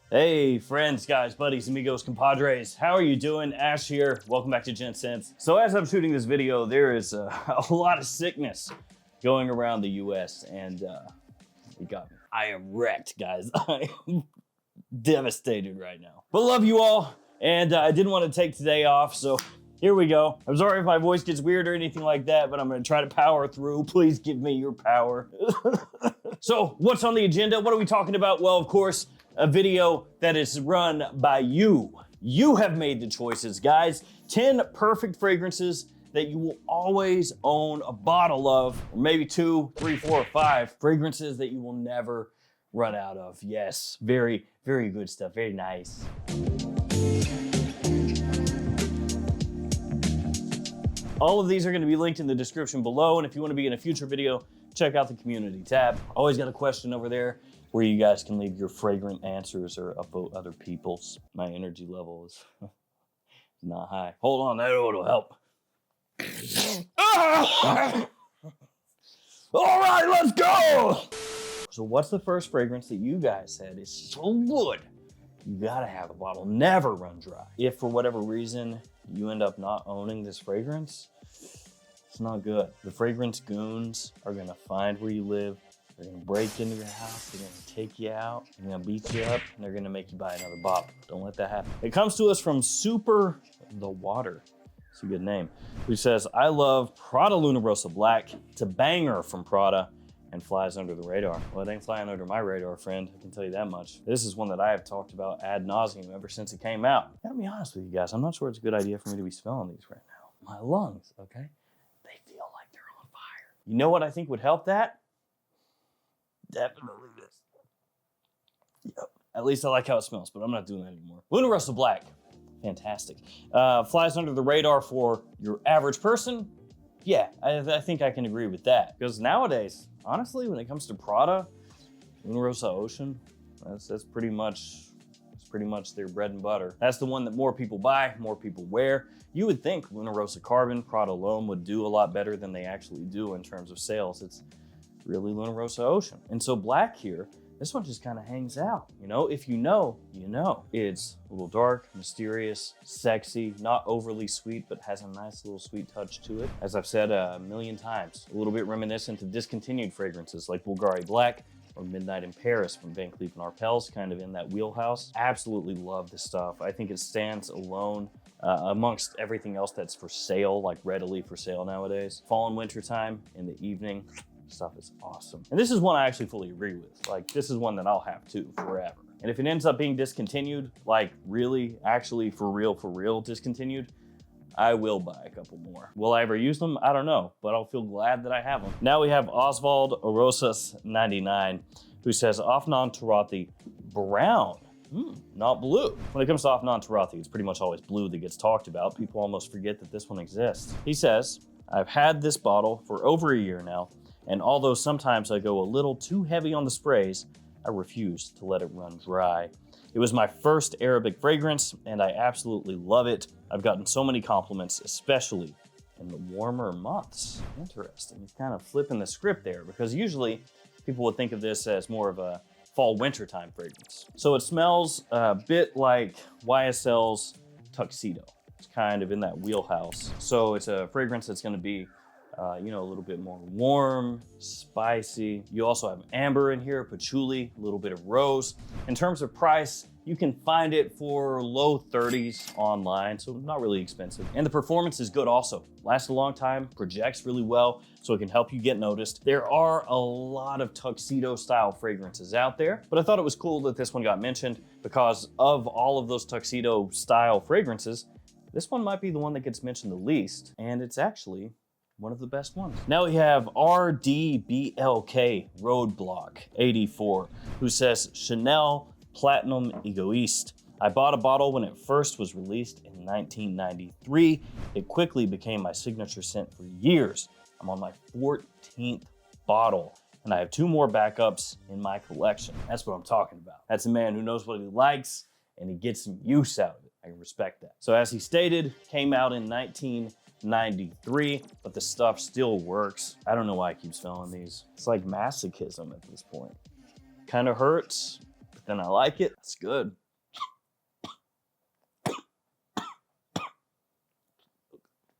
Hey, friends, guys, buddies, amigos, compadres. How are you doing? Ash here. Welcome back to Gents. So as I'm shooting this video, there is a lot of sickness going around the U.S. and it got me. I am wrecked, guys. I am devastated right now. But love you all, and I didn't want to take today off, so here we go. I'm sorry if my voice gets weird or anything like that, but I'm gonna try to power through. Please give me your power. So what's on the agenda? What are we talking about? Well, of course, a video that is run by you. You have made the choices, guys. 10 perfect fragrances that you will always own a bottle of, or maybe 2, 3, 4, or 5 fragrances that you will never run out of. Yes, very, very good stuff, very nice. All of these are gonna be linked in the description below, and if you wanna be in a future video, check out the community tab. Always got a question over there where you guys can leave your fragrant answers or upvote other people's. My energy level is not high. Hold on, that will help. All right, let's go. So what's the first fragrance that you guys said is so good, you gotta have a bottle, never run dry? If for whatever reason you end up not owning this fragrance, it's not good. The fragrance goons are gonna find where you live. They're gonna break into your house, they're gonna take you out, they're gonna beat you up, and they're gonna make you buy another bottle. Don't let that happen. It comes to us from Super the Water. It's a good name. Who says, I love Prada Luna Rossa Black. It's a banger from Prada and flies under the radar. Well, it ain't flying under my radar, friend. I can tell you that much. This is one that I have talked about ad nauseum ever since it came out. I gotta be honest with you guys, I'm not sure it's a good idea for me to be smelling these right now. My lungs, okay? They feel like they're on fire. You know what I think would help that? Definitely this. Yep. At least I like how it smells, but I'm not doing that anymore. Luna Rossa Black, fantastic. Flies under the radar for your average person. Yeah, I think I can agree with that. Because nowadays, honestly, when it comes to Prada, Luna Rossa Ocean, that's pretty much their bread and butter. That's the one that more people buy, more people wear. You would think Luna Rossa Carbon, Prada L'Homme would do a lot better than they actually do in terms of sales. It's really Luna Rossa Ocean. And so black here, this one just kind of hangs out. You know, if you know, you know. It's a little dark, mysterious, sexy, not overly sweet, but has a nice little sweet touch to it. As I've said a million times, a little bit reminiscent of discontinued fragrances like Bulgari Black or Midnight in Paris from Van Cleef & Arpels, kind of in that wheelhouse. Absolutely love this stuff. I think it stands alone amongst everything else that's for sale, like readily for sale nowadays. Fall and winter time in the evening, stuff is awesome. And this is one I actually fully agree with. Like, this is one that I'll have too, forever. And if it ends up being discontinued, like really, actually for real discontinued, I will buy a couple more. Will I ever use them? I don't know, but I'll feel glad that I have them. Now we have Oswald Orosas 99, who says Afnan Turathi brown. Not blue. When it comes to Afnan Turathi, it's pretty much always blue that gets talked about. People almost forget that this one exists. He says, I've had this bottle for over a year now, and although sometimes I go a little too heavy on the sprays, I refuse to let it run dry. It was my first Arabic fragrance, and I absolutely love it. I've gotten so many compliments, especially in the warmer months. Interesting. He's kind of flipping the script there, because usually people would think of this as more of a fall-winter time fragrance. So it smells a bit like YSL's Tuxedo. It's kind of in that wheelhouse. So it's a fragrance that's gonna be you know, a little bit more warm, spicy. You also have amber in here, patchouli, a little bit of rose. In terms of price, you can find it for low 30s online, so not really expensive. And the performance is good also. Lasts a long time, projects really well, so it can help you get noticed. There are a lot of tuxedo style fragrances out there, but I thought it was cool that this one got mentioned because of all of those tuxedo style fragrances, this one might be the one that gets mentioned the least, and it's actually one of the best ones. Now we have RDBLK Roadblock 84, who says Chanel Platinum Egoiste. I bought a bottle when it first was released in 1993. It quickly became my signature scent for years. I'm on my 14th bottle, and I have 2 more backups in my collection. That's what I'm talking about. That's a man who knows what he likes, and he gets some use out of it. I can respect that. So as he stated, came out in 1993, but the stuff still works. I don't know why I keep smelling these. It's like masochism at this point. Kind of hurts, but then I like it. It's good.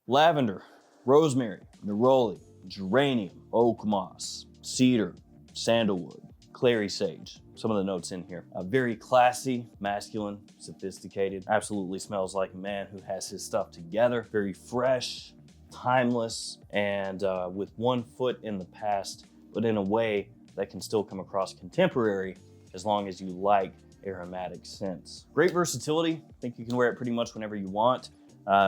Lavender, rosemary, neroli, geranium, oak moss, cedar, sandalwood, clary sage. Some of the notes in here. Very classy, masculine, sophisticated. Absolutely smells like a man who has his stuff together. Very fresh, timeless, and with one foot in the past, but in a way that can still come across contemporary as long as you like aromatic scents. Great versatility. I think you can wear it pretty much whenever you want.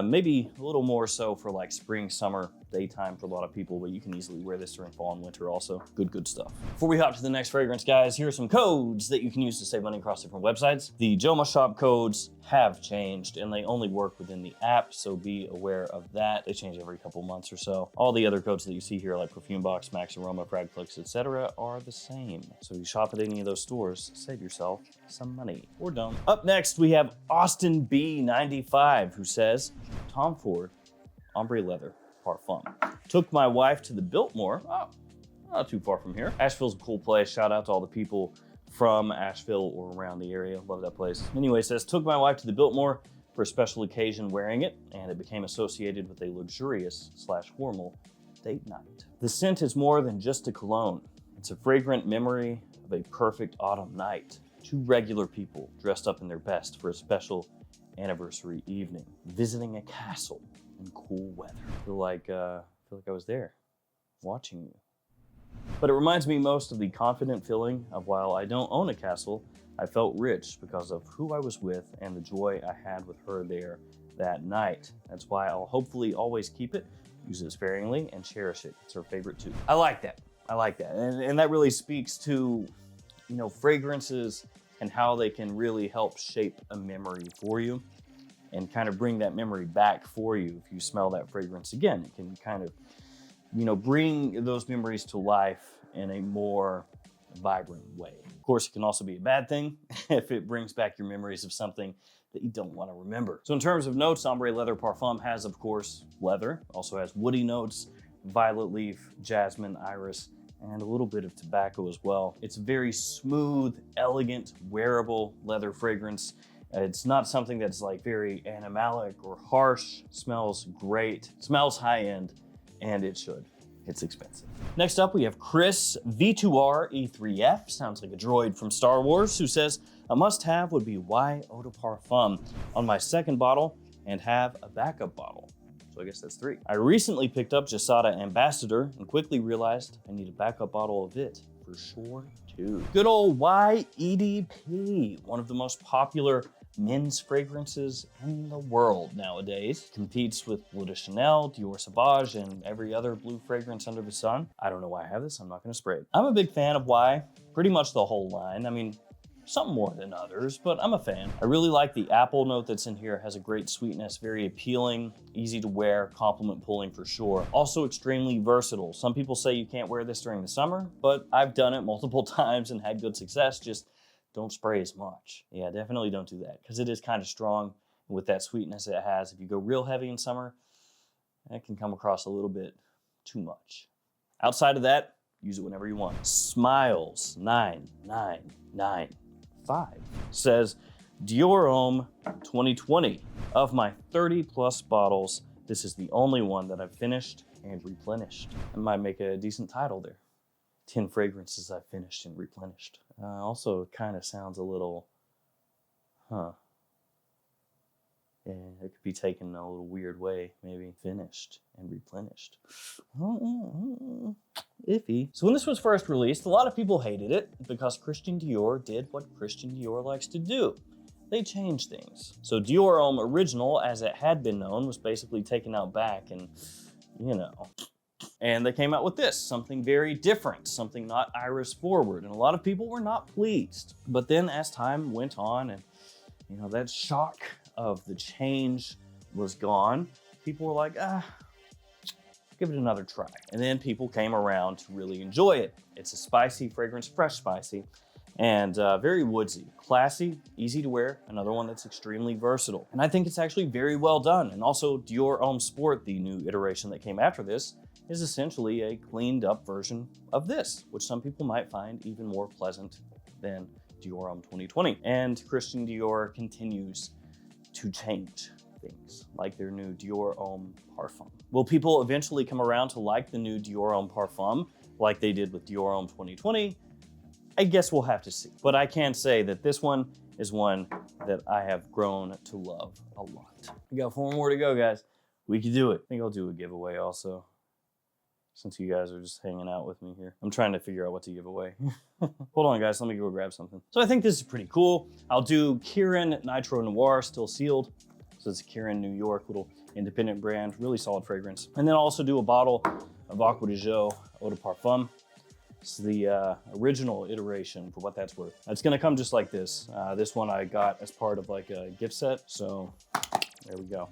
Maybe a little more so for like spring, summer, daytime for a lot of people, but you can easily wear this during fall and winter also. Good stuff. Before we hop to the next fragrance, guys, here are some codes that you can use to save money across different websites. The JOMASHOP codes have changed and they only work within the app, so be aware of that. They change every couple months or so. All the other codes that you see here, like Perfume Box, Max Aroma, Fragflix, etc., are the same. So if you shop at any of those stores, save yourself some money, or don't. Up next, we have Austin B95, who says, Tom Ford, Ombre Leather Parfum. Took my wife to the Biltmore. Oh, not too far from here. Asheville's a cool place. Shout out to all the people from Asheville or around the area. Love that place. Anyway, it says, took my wife to the Biltmore for a special occasion wearing it, and it became associated with a luxurious / formal date night. The scent is more than just a cologne. It's a fragrant memory of a perfect autumn night. Two regular people dressed up in their best for a special anniversary evening, visiting a castle in cool weather. I feel like I was there, watching you. But it reminds me most of the confident feeling of while I don't own a castle, I felt rich because of who I was with and the joy I had with her there that night. That's why I'll hopefully always keep it, use it sparingly, and cherish it. It's her favorite too. I like that. And that really speaks to, you know, fragrances and how they can really help shape a memory for you and kind of bring that memory back for you. If you smell that fragrance again, it can kind of, you know, bring those memories to life in a more vibrant way. Of course, it can also be a bad thing if it brings back your memories of something that you don't want to remember. So in terms of notes, Ombre Leather Parfum has, of course, leather, also has woody notes, violet leaf, jasmine, iris, and a little bit of tobacco as well. It's a very smooth, elegant, wearable leather fragrance. It's not something that's like very animalic or harsh. Smells great, smells high-end, and it should. It's expensive. Next up, we have Chris V2R E3F, sounds like a droid from Star Wars, who says, a must-have would be Y Eau de Parfum on my second bottle and have a backup bottle. So I guess that's 3. I recently picked up Jasada Ambassador and quickly realized I need a backup bottle of it for sure too. Good old YEDP, one of the most popular men's fragrances in the world nowadays. Competes with Bleu de Chanel, Dior Sauvage, and every other blue fragrance under the sun. I don't know why I have this, I'm not gonna spray it. I'm a big fan of Y, pretty much the whole line. I mean, some more than others, but I'm a fan. I really like the apple note that's in here. It has a great sweetness, very appealing, easy to wear, compliment pulling for sure. Also extremely versatile. Some people say you can't wear this during the summer, but I've done it multiple times and had good success. Just don't spray as much. Yeah, definitely don't do that because it is kind of strong with that sweetness it has. If you go real heavy in summer, that can come across a little bit too much. Outside of that, use it whenever you want. Smiles 9995 says, Dior Homme 2020. Of my 30 plus bottles, this is the only one that I've finished and replenished. I might make a decent title there. 10 fragrances I've finished and replenished. Also kind of sounds a little, yeah, it could be taken a little weird way, maybe. Finished and replenished. Iffy. So when this was first released, a lot of people hated it because Christian Dior did what Christian Dior likes to do. They changed things. So Dior Homme Original, as it had been known, was basically taken out back and, you know. And they came out with this, something very different, something not iris forward. And a lot of people were not pleased. But then as time went on and, you know, that shock of the change was gone, people were like, give it another try. And then people came around to really enjoy it. It's a spicy fragrance, fresh spicy, and very woodsy, classy, easy to wear, another one that's extremely versatile. And I think it's actually very well done. And also Dior Homme Sport, the new iteration that came after this, is essentially a cleaned up version of this, which some people might find even more pleasant than Dior Homme 2020. And Christian Dior continues to change things, like their new Dior Homme Parfum. Will people eventually come around to like the new Dior Homme Parfum like they did with Dior Homme 2020? I guess we'll have to see. But I can say that this one is one that I have grown to love a lot. We got 4 more to go, guys. We can do it. I think I'll do a giveaway also, since you guys are just hanging out with me here. I'm trying to figure out what to give away. Hold on, guys. Let me go grab something. So I think this is pretty cool. I'll do Kirin Nitro Noir, still sealed. So it's a Kirin New York, little independent brand, really solid fragrance. And then I'll also do a bottle of Aqua de Jo Eau de Parfum. It's the original iteration, for what that's worth. It's gonna come just like this. This one I got as part of like a gift set, so there we go.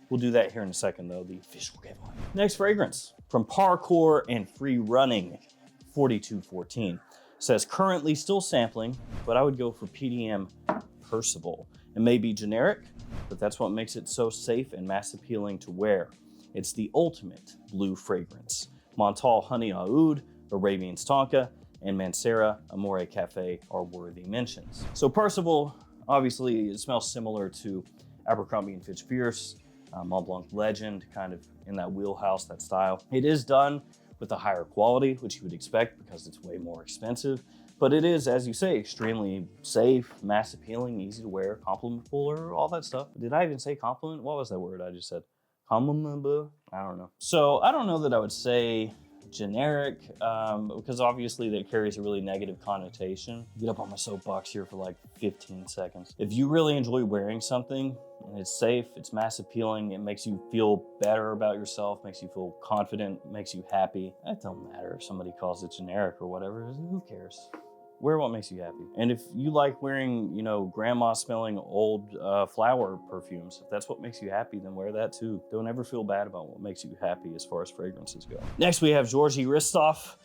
We'll do that here in a second though, the official giveaway. Next fragrance, from Parkour and Free Running, 4214. Says currently still sampling, but I would go for PDM Percival. It may be generic, but that's what makes it so safe and mass appealing to wear. It's the ultimate blue fragrance. Menthol Honey Oud, Arabian Tonka, and Mancera Amore Cafe are worthy mentions. So Percival, obviously it smells similar to Abercrombie & Fitch Fierce, Mont Blanc Legend, kind of in that wheelhouse, that style. It is done with a higher quality, which you would expect because it's way more expensive, but it is, as you say, extremely safe, mass appealing, easy to wear, complimentable, all that stuff. Did I even say compliment? What was that word I just said? Complimentable? I don't know. So I don't know that I would say generic, because obviously that carries a really negative connotation. Get up on my soapbox here for like 15 seconds. If you really enjoy wearing something and it's safe, it's mass appealing, it makes you feel better about yourself, makes you feel confident, makes you happy, it don't matter if somebody calls it generic or whatever, who cares? Wear what makes you happy. And if you like wearing, you know, grandma smelling old flower perfumes, if that's what makes you happy, then wear that too. Don't ever feel bad about what makes you happy as far as fragrances go. Next, we have Georgi Ristov.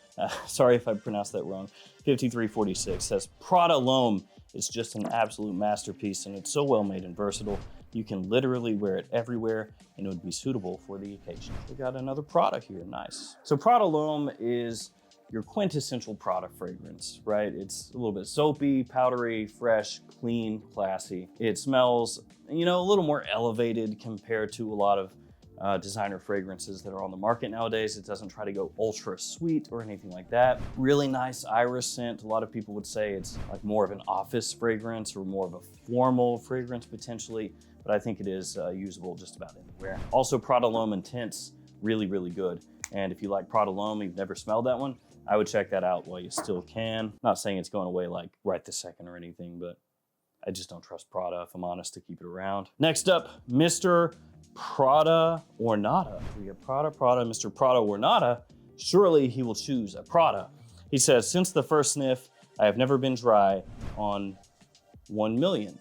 Sorry if I pronounced that wrong. 5346 says, Prada L'Homme is just an absolute masterpiece, and it's so well made and versatile. You can literally wear it everywhere, and it would be suitable for the occasion. We got another Prada here, nice. So Prada L'Homme is your quintessential Prada fragrance, right? It's a little bit soapy, powdery, fresh, clean, classy. It smells, you know, a little more elevated compared to a lot of designer fragrances that are on the market nowadays. It doesn't try to go ultra sweet or anything like that. Really nice iris scent. A lot of people would say it's like more of an office fragrance or more of a formal fragrance potentially, but I think it is usable just about anywhere. Also, Prada L'Homme Intense, really, really good. And if you like Prada L'Homme, you've never smelled that one, I would check that out while you still can. Not saying it's going away like right this second or anything, but I just don't trust Prada, if I'm honest, to keep it around. Next up, Mr. Prada or Nada. We have Prada, Mr. Prada or Nada. Surely he will choose a Prada. He says, since the first sniff, I have never been dry on 1 million.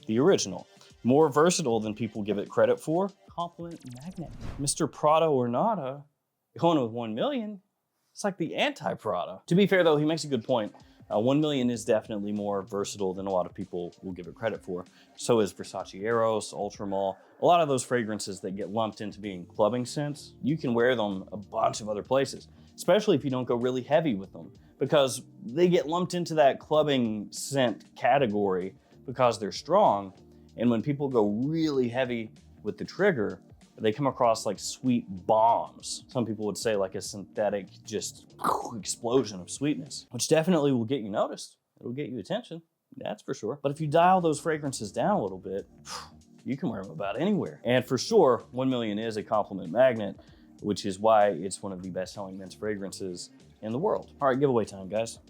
The original. More versatile than people give it credit for. Compliment magnet. Mr. Prada or Nada, going with 1 million. It's like the anti-Prada. To be fair though, he makes a good point. 1 million is definitely more versatile than a lot of people will give it credit for. So is Versace Eros, Ultramall. A lot of those fragrances that get lumped into being clubbing scents, you can wear them a bunch of other places, especially if you don't go really heavy with them, because they get lumped into that clubbing scent category because they're strong. And when people go really heavy with the trigger, they come across like sweet bombs. Some people would say like a synthetic just explosion of sweetness, which definitely will get you noticed. It'll get you attention, that's for sure. But if you dial those fragrances down a little bit, you can wear them about anywhere. And for sure, 1 million is a compliment magnet, which is why it's one of the best-selling men's fragrances in the world. All right, giveaway time, guys.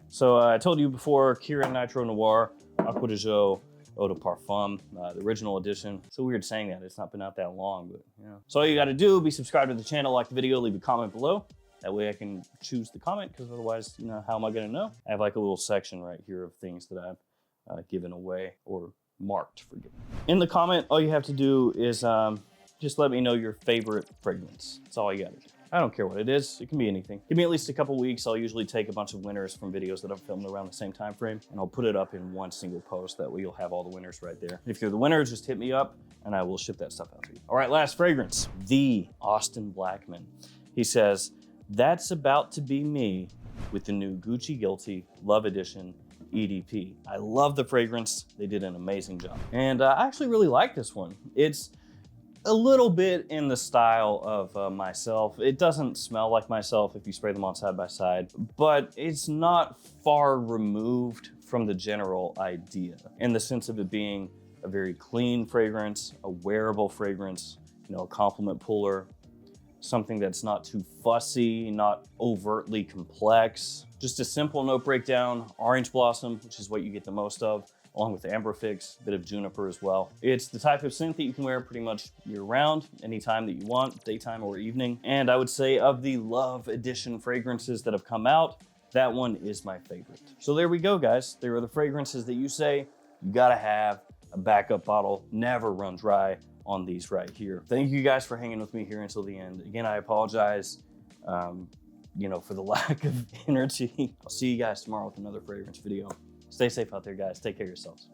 So I told you before, Kirin Nitro Noir, Aqua de Jo, Eau de Parfum, the original edition. It's so weird saying that, it's not been out that long, but you know. So all you gotta do, be subscribed to the channel, like the video, leave a comment below. That way I can choose the comment, because otherwise, you know, how am I gonna know? I have like a little section right here of things that I've given away or marked for giving. In the comment, all you have to do is just let me know your favorite fragrance. That's all you gotta do. I don't care what it is. It can be anything. Give me at least a couple weeks. I'll usually take a bunch of winners from videos that I've filmed around the same time frame, and I'll put it up in one single post. That way you'll have all the winners right there. If you're the winner, just hit me up and I will ship that stuff out to you. All right, last fragrance, the Austin Blackman. He says, that's about to be me with the new Gucci Guilty Love Edition EDP. I love the fragrance. They did an amazing job. And I actually really like this one. It's a little bit in the style of Myself. It doesn't smell like Myself if you spray them on side by side, but it's not far removed from the general idea in the sense of it being a very clean fragrance, a wearable fragrance, you know, a compliment puller, something that's not too fussy, not overtly complex. Just a simple note breakdown, orange blossom, which is what you get the most of, along with amberfix, a bit of juniper as well. It's the type of scent that you can wear pretty much year round, anytime that you want, daytime or evening. And I would say of the Love Edition fragrances that have come out, that one is my favorite. So there we go, guys. There are the fragrances that you say you gotta have a backup bottle, never run dry on these right here. Thank you guys for hanging with me here until the end. Again, I apologize, you know, for the lack of energy. I'll see you guys tomorrow with another fragrance video. Stay safe out there, guys. Take care of yourselves.